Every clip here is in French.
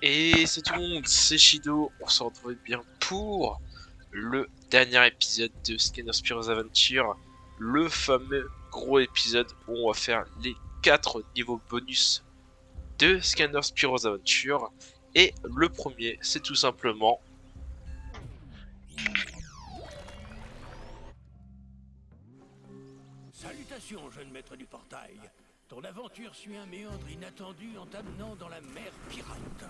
Et c'est tout le monde, c'est Shido, on se retrouve bien pour le dernier épisode de Scanner Spyro's Adventure, le fameux gros épisode où on va faire les 4 niveaux bonus de Scanner Spyro's Adventure. Et le premier, c'est tout simplement... Salutations, jeune maître du portail. Ton aventure suit un méandre inattendu en t'amenant dans la mer pirate.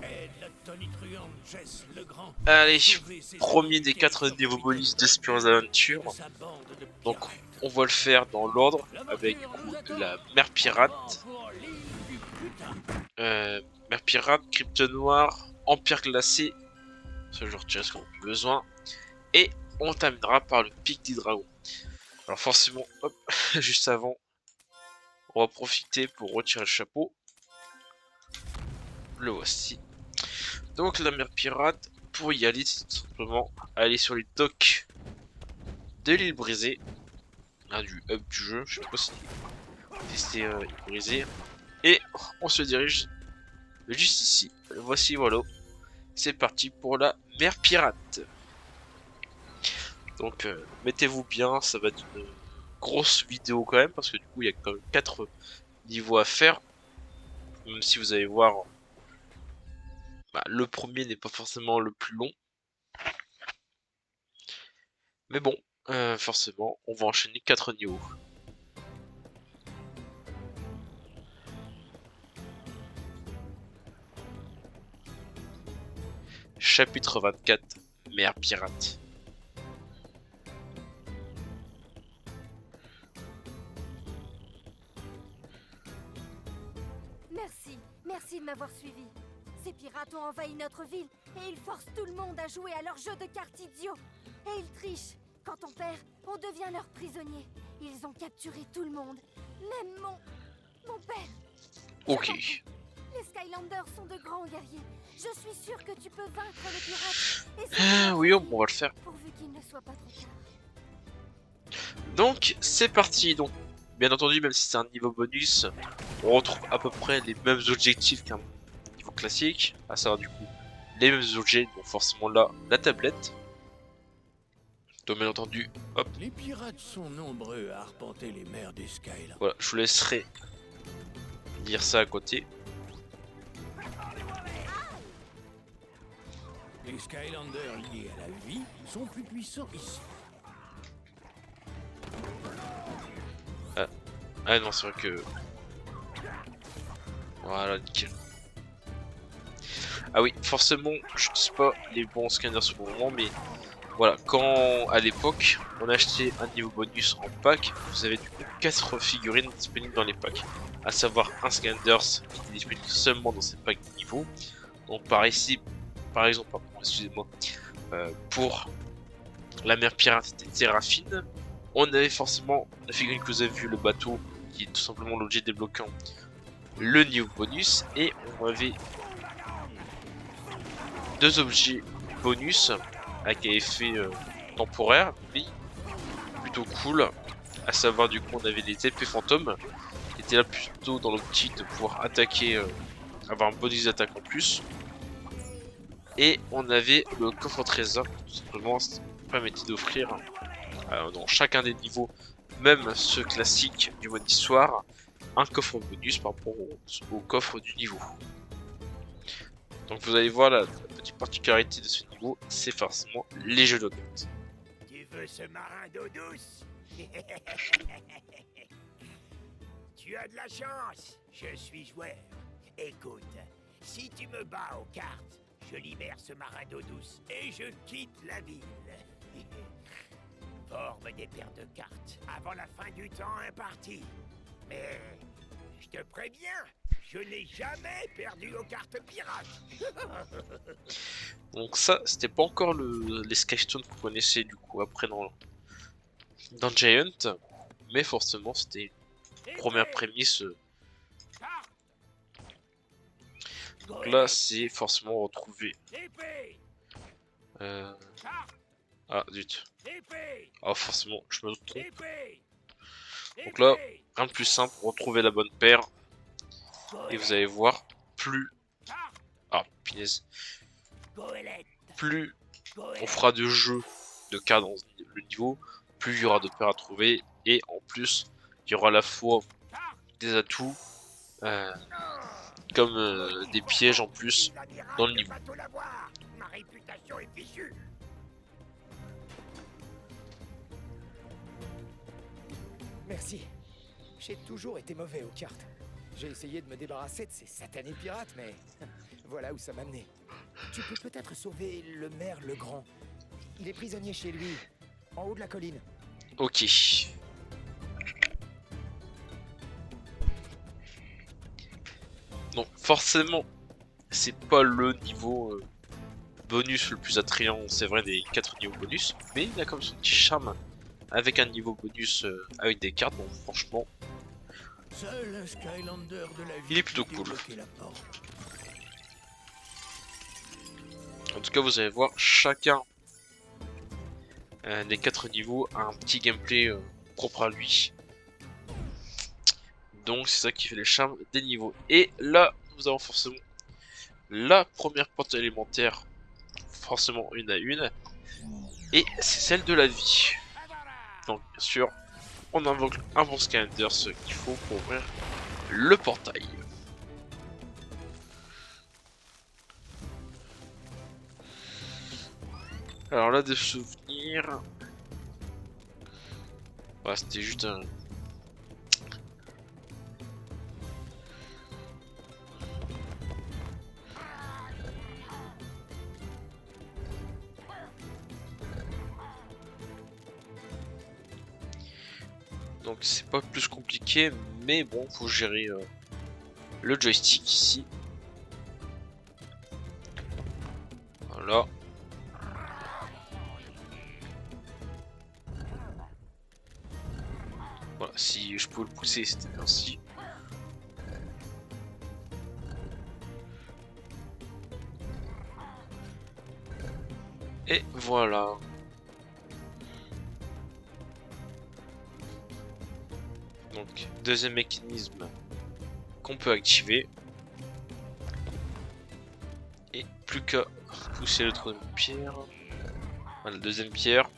Aide la tonitruante Jess le Grand. Allez, premier des 4 niveaux bonus de Spyro's Adventure. Donc on va le faire dans l'ordre, avec du coup la mer pirate, mer pirate, crypte noire, empire glacé, ce genre de choses qu'on a besoin, et on terminera par le pic des dragons. Alors forcément, hop, juste avant, on va profiter pour retirer le chapeau. Le voici. Donc la mer pirate, pour y aller, c'est tout simplement aller sur les docks de l'île brisée, du hub du jeu, je sais pas si tester l'île brisée, et on se dirige juste ici. Voici, voilà, c'est parti pour la mer pirate. Donc mettez-vous bien, ça va être une grosse vidéo quand même, parce que du coup il y a quand même 4 niveaux à faire, même si vous allez voir, le premier n'est pas forcément le plus long, mais bon, forcément on va enchaîner 4 niveaux. Chapitre 24, mer pirate. Merci de m'avoir suivi. Ces pirates ont envahi notre ville et ils forcent tout le monde à jouer à leur jeu de cartes idiot. Et ils trichent. Quand on perd, on devient leur prisonnier. Ils ont capturé tout le monde, même mon père. Ok. Les Skylanders sont de grands guerriers. Je suis sûr que tu peux vaincre les pirates. Et oui, on va le faire. Pourvu qu'il ne soit pas trop tard. Donc c'est parti. Donc bien entendu, même si c'est un niveau bonus, on retrouve à peu près les mêmes objectifs qu'un niveau classique, à savoir du coup les mêmes objets, donc forcément là la tablette. Donc bien entendu, hop. Les pirates sont nombreux à arpenter les mers des Skylands. Voilà, je vous laisserai lire ça à côté. Les Skylanders liés à la vie sont plus puissants ici. Ah non, c'est vrai que... Voilà, nickel. Ah oui, forcément, je ne sais pas les bons scanners sur le moment, mais voilà, quand à l'époque on achetait un niveau bonus en pack, vous avez du coup 4 figurines disponibles dans les packs, à savoir un Scanders qui est disponible seulement dans ces packs de niveau. Donc par ici, par exemple, excusez-moi, pour la mer pirate c'était Terrafine. On avait forcément la figurine que vous avez vu, le bateau, qui est tout simplement l'objet débloquant le niveau bonus, et on avait 2 objets bonus avec effet temporaire, mais plutôt cool, à savoir du coup on avait des épées fantômes qui étaient là plutôt dans l'optique de pouvoir attaquer, avoir un bonus d'attaque en plus, et on avait le coffre au trésor qui tout simplement permettait d'offrir dans chacun des niveaux, même ceux classiques du mode histoire, un coffre bonus par rapport au coffre du niveau. Donc vous allez voir la petite particularité de ce niveau, c'est forcément les jeux d'eau. Tu veux ce marin d'eau douce? Tu as de la chance, je suis joueur. Écoute, si tu me bats aux cartes, je libère ce marin d'eau douce et je quitte la ville. Forme des paires de cartes avant la fin du temps imparti. Mais je te préviens, je n'ai jamais perdu aux cartes pirates. Donc ça, c'était pas encore les Skystones qu'on connaissait du coup après dans Giant, mais forcément c'était une première prémisse. Donc là, c'est forcément retrouver. Ah zut. Ah forcément, je me trompe. Donc là, rien de plus simple, retrouver la bonne paire. Et vous allez voir, plus Ah, punaise. Goélette, Plus on Goélette. fera de jeux de cartes dans le niveau, plus il y aura de paires à trouver. Et en plus, il y aura à la fois des atouts, euh, comme des pièges en plus dans le niveau. Ma réputation est fichue. Merci. J'ai toujours été mauvais aux cartes. J'ai essayé de me débarrasser de ces satanés pirates, mais voilà où ça m'a mené. Tu peux peut-être sauver le maire Legrand. Il est prisonnier chez lui, en haut de la colline. Ok. Donc forcément, c'est pas le niveau bonus le plus attrayant, c'est vrai, des 4 niveaux bonus, mais il a comme son petit charme avec un niveau bonus avec des cartes, donc franchement, Seul un Skylander de la il est plutôt ville cool. débloquait la porte. En tout cas, vous allez voir, chacun des 4 niveaux a un petit gameplay propre à lui. Donc c'est ça qui fait les charmes des niveaux. Et là, nous avons forcément la première porte élémentaire, forcément une à une, et c'est celle de la vie. Donc bien sûr, on invoque un bon Skylander, ce qu'il faut pour ouvrir le portail. Alors là, des souvenirs. Ouais, c'était juste un. Donc c'est pas plus compliqué, mais bon, faut gérer le joystick ici. Voilà. Voilà, si je peux le pousser, c'était ainsi. Et voilà. Donc, deuxième mécanisme qu'on peut activer. Et plus qu'à pousser le troisième pierre. Voilà, la deuxième pierre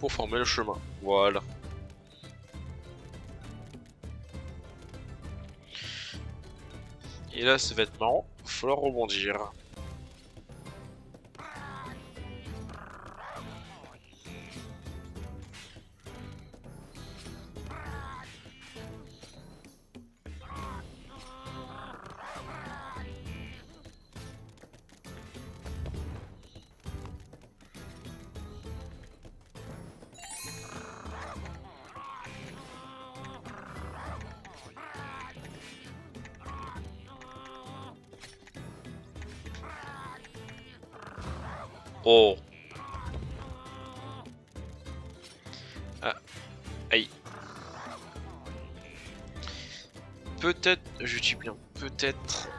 pour former le chemin. Voilà. Et là, ça va être marrant. Il va falloir rebondir. Oh. Ah. Aïe. Peut-être, je dis bien peut-être.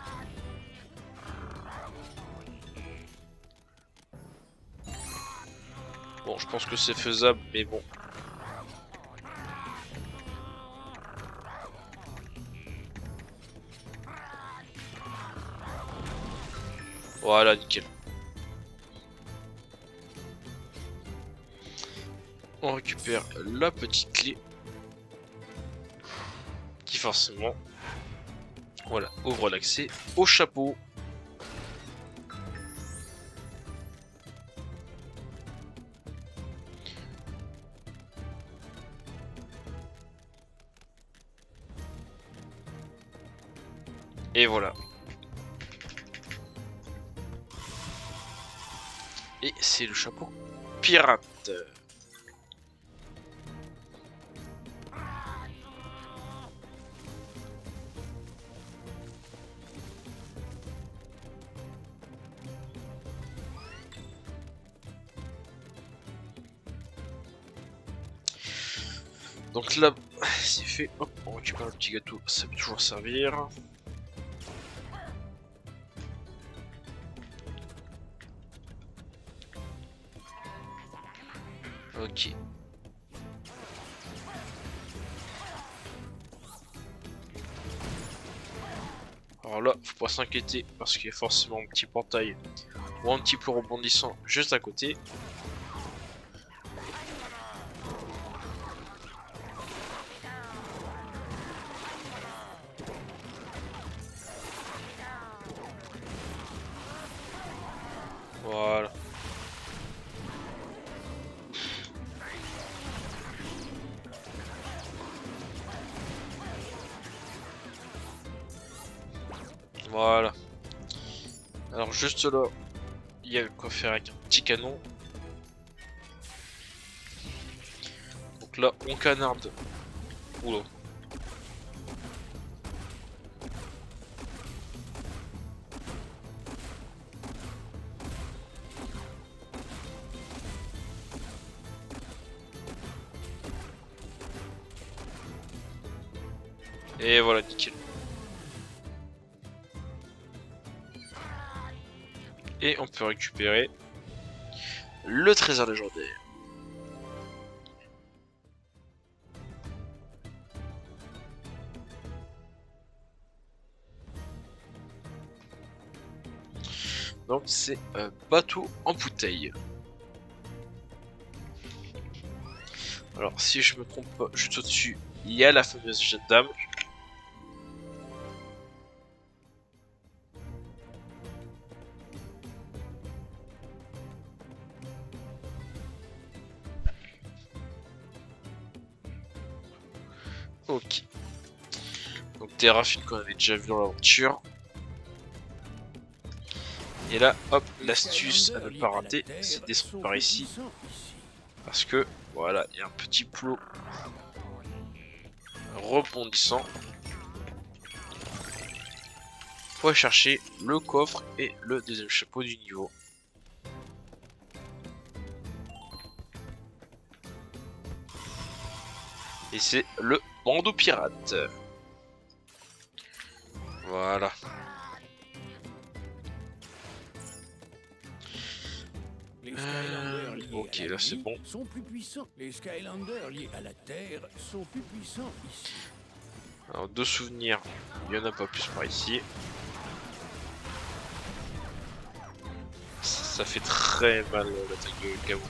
Bon, je pense que c'est faisable, mais bon. Voilà, nickel. On récupère la petite clé qui forcément, voilà, ouvre l'accès au chapeau. Et voilà. Et c'est le chapeau pirate. Donc là, c'est fait. Hop, on récupère le petit gâteau, ça peut toujours servir. Ok. Alors là, faut pas s'inquiéter parce qu'il y a forcément un petit portail ou un petit peu rebondissant juste à côté. Voilà. Voilà. Alors juste là, il y a quoi faire avec un petit canon. Donc là, on canarde. Oula. Et voilà, nickel. Et on peut récupérer le trésor légendaire. Donc c'est un bateau en bouteille. Alors si je me trompe pas, juste au-dessus, il y a la fameuse jeune dame. Ok. Donc Terraphine qu'on avait déjà vu dans l'aventure. Et là, hop, l'astuce à ne pas rater, c'est de descendre par ici. Parce que, voilà, il y a un petit plot rebondissant. Faut aller chercher le coffre et le deuxième chapeau du niveau. Et c'est le bandeau pirate. Voilà. Les Skylanders liés ok, à la là, c'est vie bon. sont plus puissants. Les Skylanders liés à la Terre sont plus puissants ici. Alors, deux souvenirs, il n'y en a pas plus par ici. Ça fait très mal l'attaque de Gabo.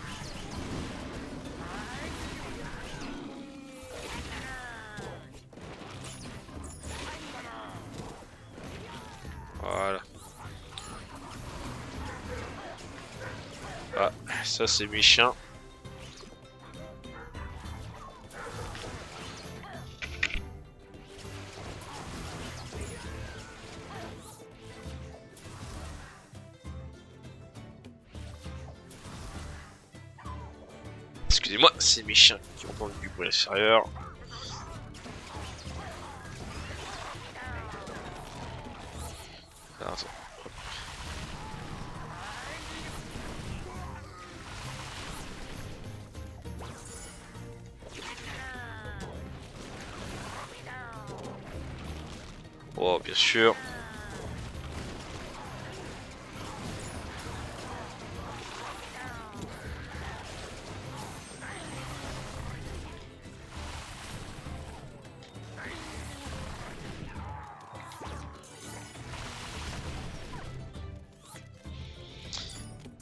Voilà. Ah, ça c'est méchant. Excusez-moi, c'est mes chiens qui entendent du bruit extérieur. Alors, attends. Oh, bien sûr.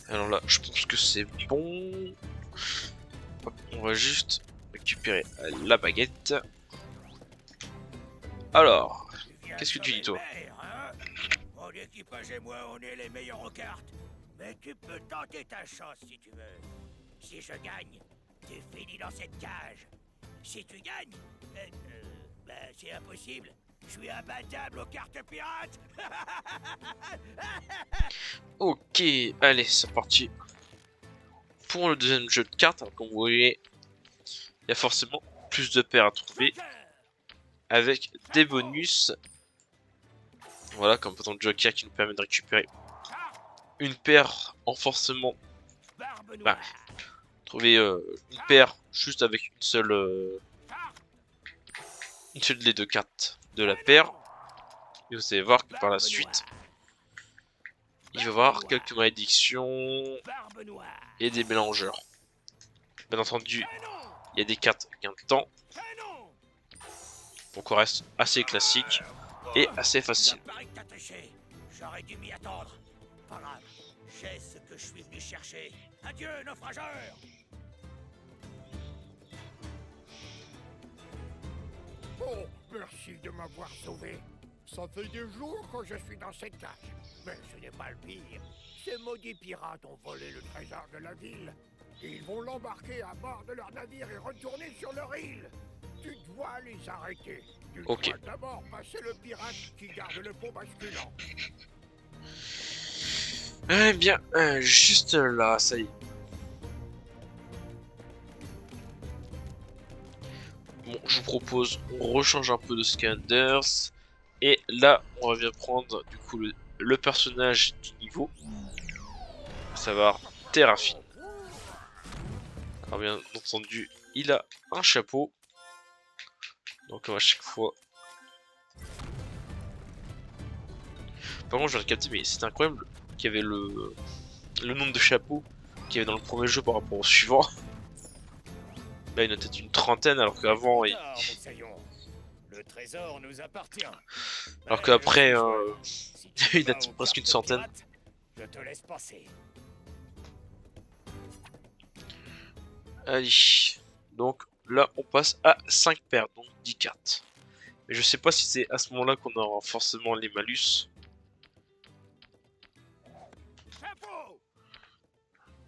Alors là, je pense que c'est bon. Hop, on va juste récupérer la baguette. Alors, qu'est-ce que tu dis toi? Mon équipage et moi, on est les meilleurs aux cartes. Mais tu peux tenter ta chance si tu veux. Si je gagne, tu finis dans cette cage. Si tu gagnes, c'est impossible. Je suis imbattable aux cartes pirates. Ok, allez, c'est parti. Pour le deuxième jeu de cartes, comme vous voyez, il y a forcément plus de paires à trouver. Avec des bonus. Voilà, comme ton joker qui nous permet de récupérer une paire en forcément. Bah, trouver une paire juste avec une seule des deux cartes de la paire. Et vous allez voir que par la suite, il va y avoir quelques malédictions et des mélangeurs. Bien entendu, il y a des cartes gain de temps. Donc on reste assez classique. est assez facile. Ça paraît que t'as triché. J'aurais dû m'y attendre. Pas grave. J'ai ce que je suis venu chercher. Adieu, naufrageur. Oh, merci de m'avoir sauvé. Ça fait des jours que je suis dans cette cage. Mais ce n'est pas le pire. Ces maudits pirates ont volé le trésor de la ville. Ils vont l'embarquer à bord de leur navire et retourner sur leur île. Tu dois les arrêter. Tu Ok. dois d'abord passer le pirate qui garde le pont basculant. Eh bien, juste là, ça y est. Bon, je vous propose, on rechange un peu de Scanders. Et là, on va bien prendre du coup le personnage du niveau. À savoir Terrafine. Alors bien entendu, il a un chapeau. Donc à chaque fois. Par contre, je viens de capter, mais c'est incroyable qu'il y avait le nombre de chapeaux qu'il y avait dans le premier jeu par rapport au suivant. Là, il y en a peut-être une trentaine, alors qu'avant, il... Le trésor nous appartient. alors qu'après, Si il y en a presque une centaine. je te laisse passer. Allez, donc là, on passe à 5 paires, donc 10 cartes. Mais je sais pas si c'est à ce moment-là qu'on aura forcément les malus. Chapeau.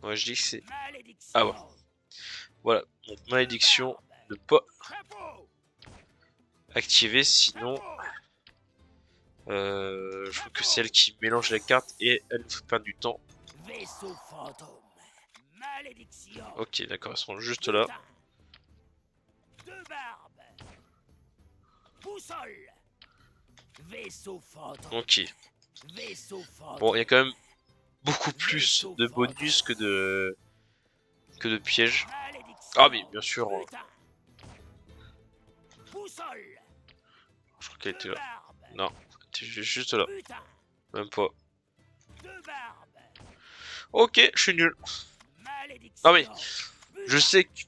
Ouais, je dis que c'est... Malédiction. Ah ouais. Voilà, donc malédiction ne pas Chapeau. activer, sinon... je trouve que c'est elle qui mélange les cartes et elle nous fait perdre du temps. Vaisseau fantôme. Malédiction. Ok, d'accord, elles sont juste là. Putain. Deux barbes. Boussole. Vaisseau fantôme. Ok. Vaisseau fantôme. Bon, il y a quand même beaucoup plus de bonus que de pièges. Malédiction. Ah mais bien sûr, Putain. Boussole. je crois qu'elle était Deux là. barbes. Non, elle était juste là, Putain. même pas. Deux barbes. Ok, je suis nul. Malédiction. Non mais, je sais que...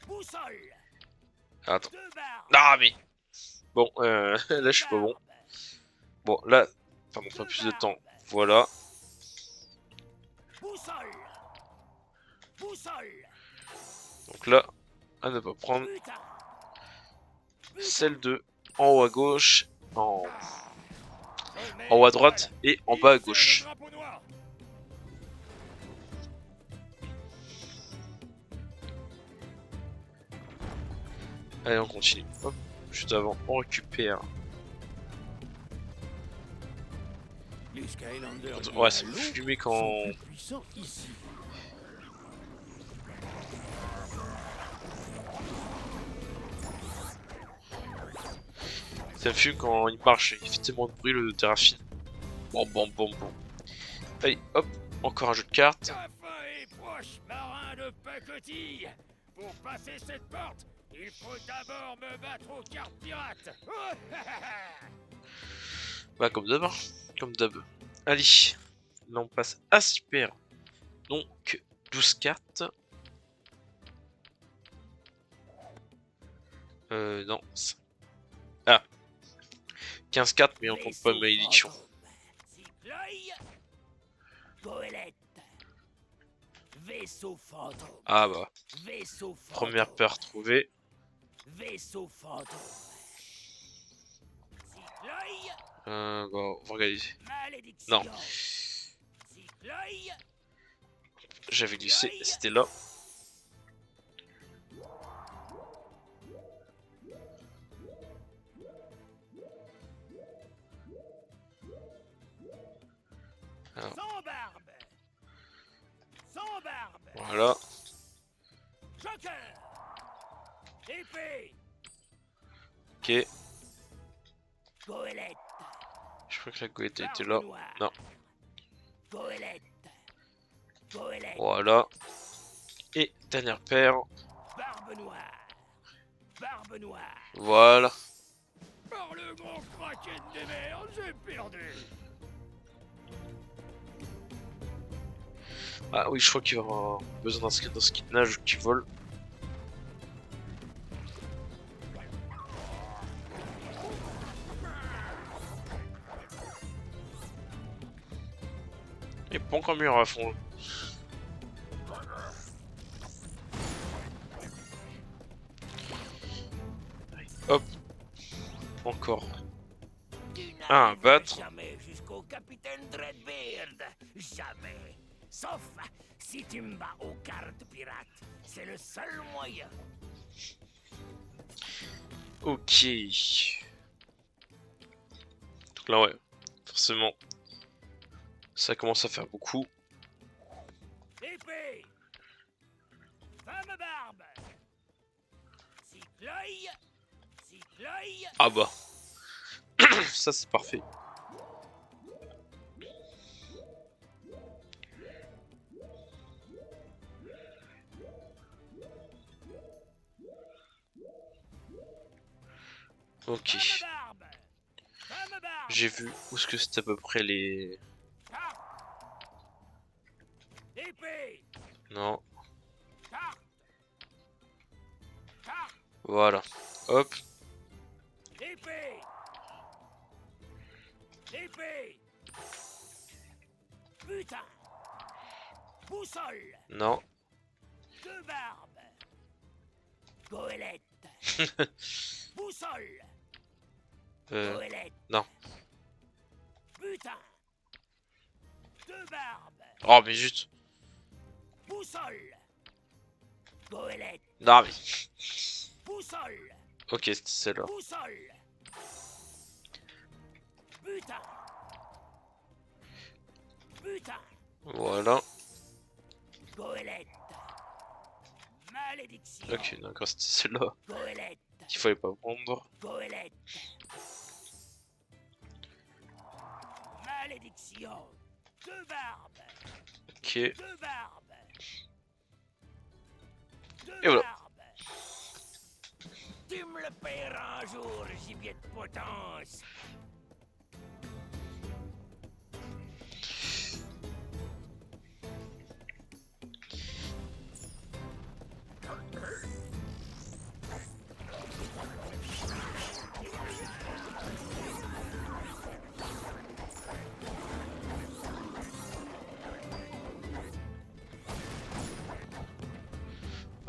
Boussole. Attends. Deux barbes. Ah mais... Bon, là je suis pas bon. Bon, là, pardon, pas plus de temps. Voilà. Boussole. Boussole. Donc là, à ne pas prendre Putain. celle de en haut à gauche, en haut à droite et en bas à gauche. Allez, on continue. Hop, juste avant, on récupère. Les Skylanders. Ouais, c'est fumé quand... sont plus puissants ici. Ça fume quand il marche, il fait tellement de bruit le Terrafine. Bon, bon, bon, bon. Allez, hop, encore un jeu de cartes. Ta fin est proche, marin de pacotille. Pour passer cette porte, il faut d'abord me battre aux cartes pirates. Bah, comme d'hab, hein. Comme d'hab. Allez, là on passe à 6 paires. Donc, 12 cartes. Non. Ah. 15 cartes, mais on compte pas malédiction. Cycloï. Goélette. Vaisseau fantôme. Ah bah, Vaisseau fantôme. première paire trouvée. Vaisseau fantôme. Cycloï. Bah, on va regarder. Malédiction. Non. Cycloï. J'avais glissé, c'était là. Alors, Sans barbe. Sans barbe. voilà. Joker. Épée. Ok. Goélette. Je crois que la goélette était là. Non. Goélette. Goélette. Voilà. Et dernière paire. Barbe noire. Barbe noire. Voilà. Par le grand kraken des mers, j'ai perdu. Ah oui, je crois qu'il va avoir besoin d'un skin nage qui vole. Et pas encore mieux à fond. Hop. Encore. Tu Un, n'arriveras battre. jamais jusqu'au capitaine Dreadbeard. Jamais. Sauf si tu me bats aux cartes pirates. C'est le seul moyen. Ok. Donc là, ouais. Forcément. Ça commence à faire beaucoup. Épée. Femme barbe. Cycloï. Cycloï. Ah bah. Ça, c'est parfait. Ok. Femme barbe. Femme barbe. J'ai vu où est-ce que c'était à peu près les... Carte. Épée. Non. Carte. Carte. Voilà. Hop. Épée. Épée. Putain. Boussole. Non. Deux barbes. Goélette. Boussole. Goélette. Non. Putain. Deux barbes. Oh, mais juste. Boussole. Goélette. Non, mais... Boussole. Ok, c'était celle-là. Boussole. Putain. Putain. Voilà. Goélette. Malédiction. Ok, d'accord, c'était celle-là Goélette. qu'il fallait pas prendre. Goélette. Malédiction. Deux barbes. Ok. Deux barbes. Deux Et voilà. barbes. Tu me le paieras un jour, gibier de potence.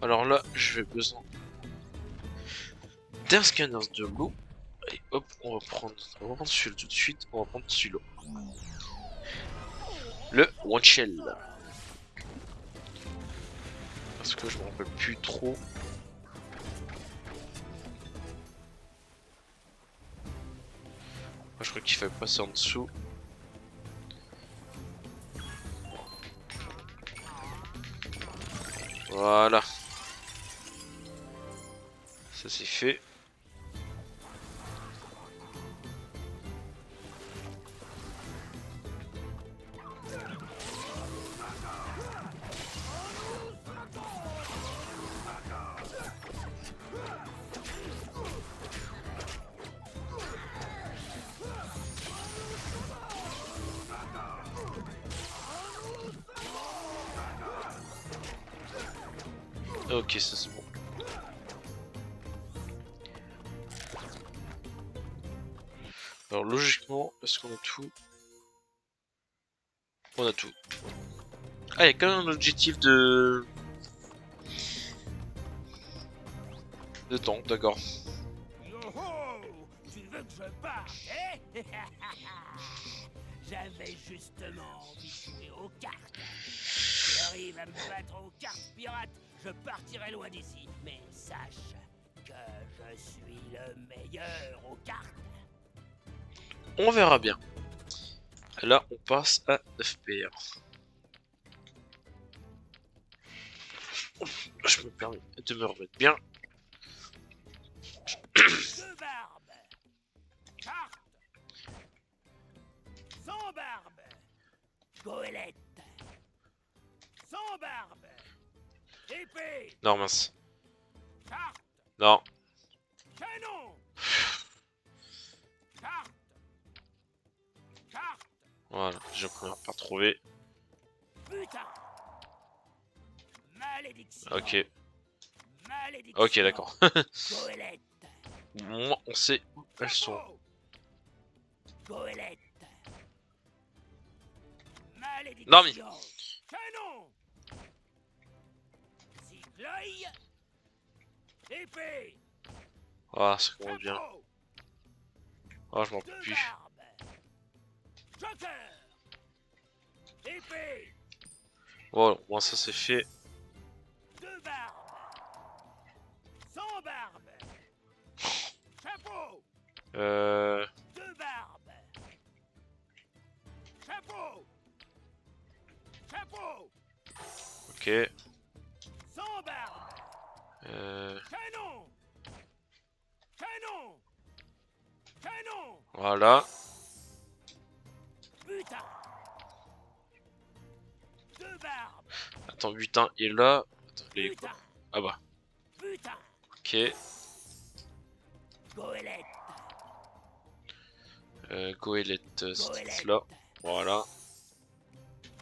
Alors là, je vais besoin d'un scanner de loup. Allez, hop, on va prendre celui-là tout de suite. On va prendre celui-là. Le One Shell. Parce que je me rappelle plus trop. Moi, je crois qu'il fallait passer en dessous. Voilà. Ça c'est fait. Ok, ça c'est bon. Alors logiquement, est-ce qu'on a tout? On a tout. Ah, il y a quand même un objectif de temps, d'accord. Yo-ho! Tu veux que je parte, eh? J'avais justement envie de jouer aux cartes. Si tu arrives à me battre aux cartes pirates, je partirai loin d'ici. Mais sache que je suis le meilleur aux cartes. On verra bien. Là, on passe à FPR. Je me permets de me remettre bien. Deux barbes. Carte. Sans barbe. Goélette. Sans barbe. Épée. Non, mince. Carte. Non. Canon. Carte. Carte. Voilà, j'ai pas retrouvé. Putain. Malédiction. Ok. Malédiction. Ok, d'accord. Goélette. Moi, on sait où elles sont. Goélette. Non mais... Canon. Cycloï. Épée. Ah, ça commence bien. Chapeau. Ah, je m'en peux Deux plus. barbes. Joker. Épée. Bon, moi ça c'est fait. Deux barbes. Sans barbe. Chapeau. Deux barbes. Chapeau. Chapeau. Ok. Sans barbe. Canon. Canon. Canon. Voilà. Butin. Deux barbes. Attends, butin est là. Attends, il est quoi? Butin. Ah bah. Butin. Ok. Goélette. Goélette, c'est Goélette. là. Voilà.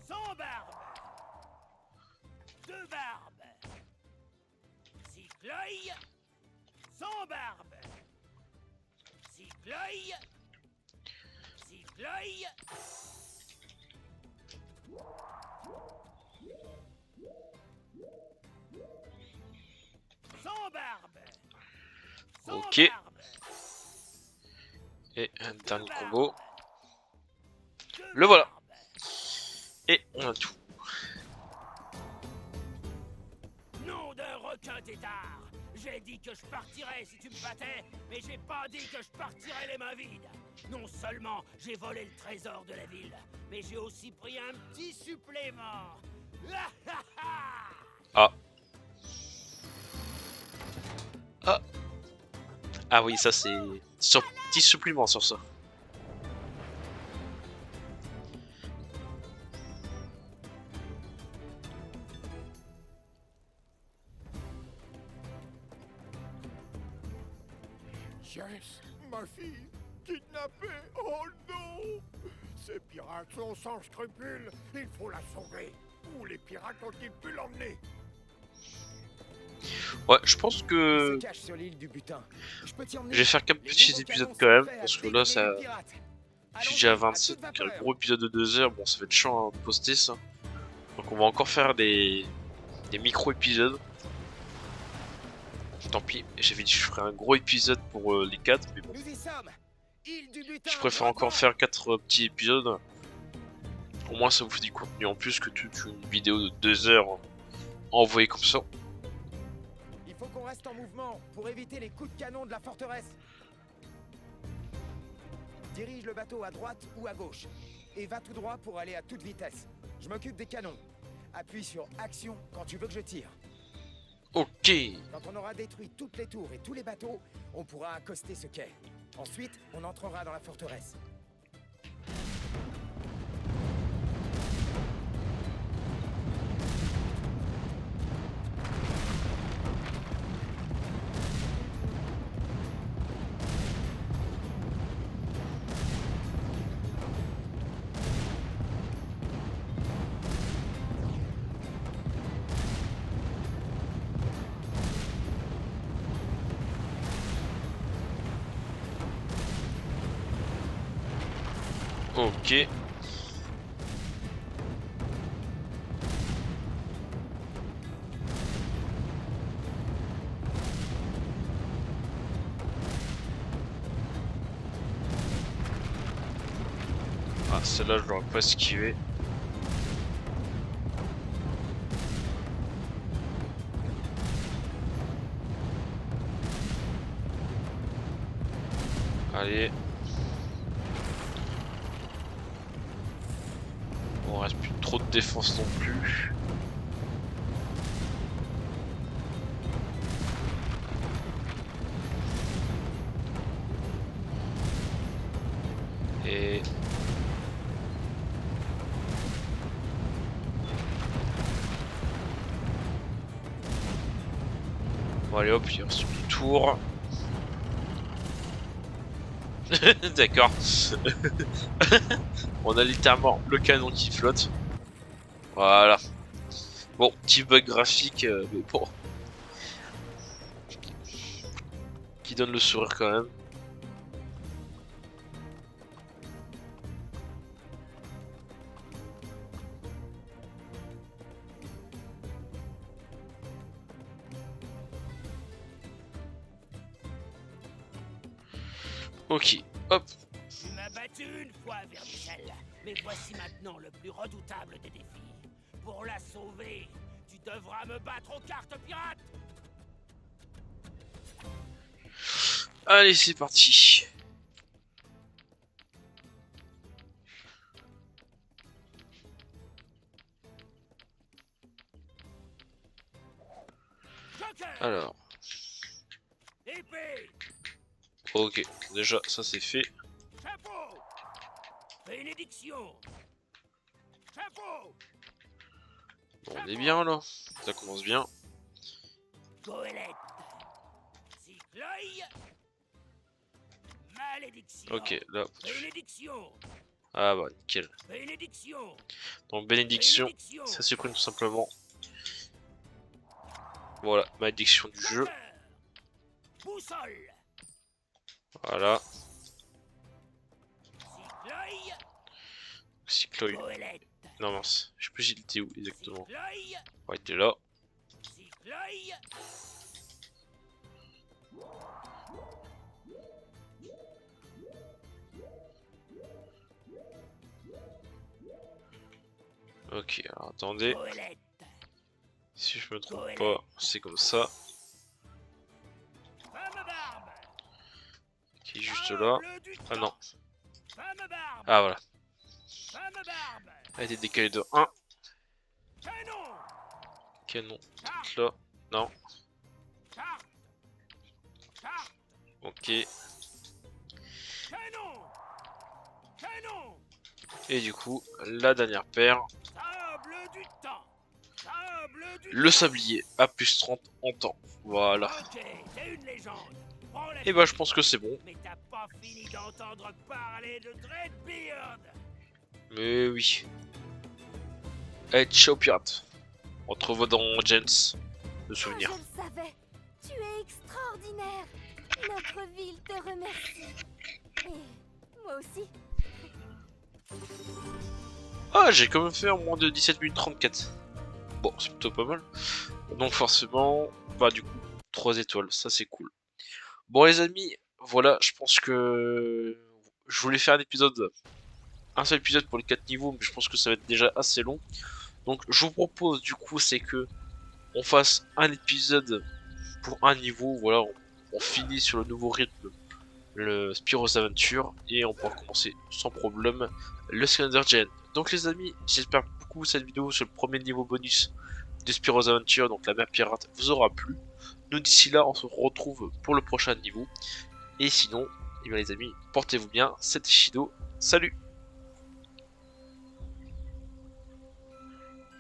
Sans barbe. Deux barbes. Cycloï. Sans barbe. Cycloï. Cycloï. Sans barbe. Sans Ok. barbe. Et un Deux dernier barbes. combo. Deux Le voilà. barbes. Et on a tout. Nom d'un requin tétard. J'ai dit que je partirais si tu me battais, mais j'ai pas dit que je partirais les mains vides. Non seulement j'ai volé le trésor de la ville, mais j'ai aussi pris un petit supplément. Ah. Ah. Ah oui, ça c'est... Petit supplément sur ça. Jess, ma fille, kidnappée. Oh non! Ces pirates sont sans scrupules. Il faut la sauver. Où les pirates ont-ils pu l'emmener? Ouais, je pense Il que... se cache sur l'île du butin. Je peux t'y emmener. Je vais faire quelques Les petits nouveaux épisodes canons quand sont même, prêts à parce que là dégainer ça... les pirates. Je suis Allons-y, déjà à à 27, toute donc un vapeur. gros épisode de 2 heures, bon ça va être chiant à poster ça. Donc on va encore faire des micro-épisodes. Tant pis, j'avais dit que je ferais un gros épisode pour les 4, mais bon. Nous y sommes. Île du butin. Je préfère encore droit. faire 4 petits épisodes. Au moins ça vous fait du contenu en plus que toute une vidéo de 2 heures envoyée comme ça. Il faut qu'on reste en mouvement pour éviter les coups de canon de la forteresse. Dirige le bateau à droite ou à gauche. Et va tout droit pour aller à toute vitesse. Je m'occupe des canons. Appuie sur action quand tu veux que je tire. Ok. Quand on aura détruit toutes les tours et tous les bateaux, on pourra accoster ce quai. Ensuite, on entrera dans la forteresse. Ok. Ah, celle-là, je l'aurais pas esquivé. Allez. On reste plus trop de défense non plus. Et... Bon allez hop, il reste une tour. D'accord. On a littéralement le canon qui flotte. Voilà. Bon, petit bug graphique, mais bon. Qui donne le sourire quand même. Ok, hop. Tu m'as battu une fois, Vermicelle, mais voici maintenant le plus redoutable des défis. Pour la sauver, tu devras me battre aux cartes pirates. Allez, c'est parti. Joker, Alors, épée, ok, déjà ça c'est fait. chapeau, bénédiction, chapeau, Bon, on est bien là, ça commence bien. goélette, cycloï, malédiction. Ok, là, Bénédiction, ah bah nickel. bénédiction, Donc bénédiction, bénédiction. ça supprime tout simplement. Voilà, malédiction du jeu. Joker, boussole, Voilà, cycloï, cycloïd. goélette, Non mince, je sais plus il était où exactement. cycloï, Ouais, il était là. cycloï. Ok, alors attendez, Goélette, si je me trompe pas, c'est comme ça. femme barbe, Qui est juste là. bleu du Ah temps. non, Femme barbe, ah voilà. femme barbe, Elle a été décalée de 1. canon, Canon, carte, là. Non, carte, carte, ok. canon, canon, Et du coup, la dernière paire, sable du temps, sable du le sablier à plus 30 en temps. Voilà. Ok, t'es une légende. Prends la Et bah je pense que c'est bon. Mais t'as pas fini d'entendre parler de Dreadbeard. Mais oui. Allez, ciao pirate. On te revoit dans Gens. De Ah, souvenirs. je le savais. Tu es extraordinaire. Notre ville te remercie. Et moi aussi. Ah, j'ai quand même fait en moins de 17 minutes 34. Bon, c'est plutôt pas mal. Donc forcément, bah du coup, 3 étoiles, ça c'est cool. Bon les amis, voilà, je pense que je voulais faire un seul épisode pour les 4 niveaux, mais je pense que ça va être déjà assez long. Donc je vous propose du coup, c'est que on fasse un épisode pour un niveau, voilà, on finit sur le nouveau rythme, le Spyro's Adventure, et on pourra commencer sans problème le Skylander Gen. Donc les amis, j'espère beaucoup cette vidéo sur le premier niveau bonus de Spyro's Adventure, donc la mer pirate, vous aura plu. Nous d'ici là, on se retrouve pour le prochain niveau. Et sinon, eh bien les amis, portez-vous bien, c'était Shido, salut!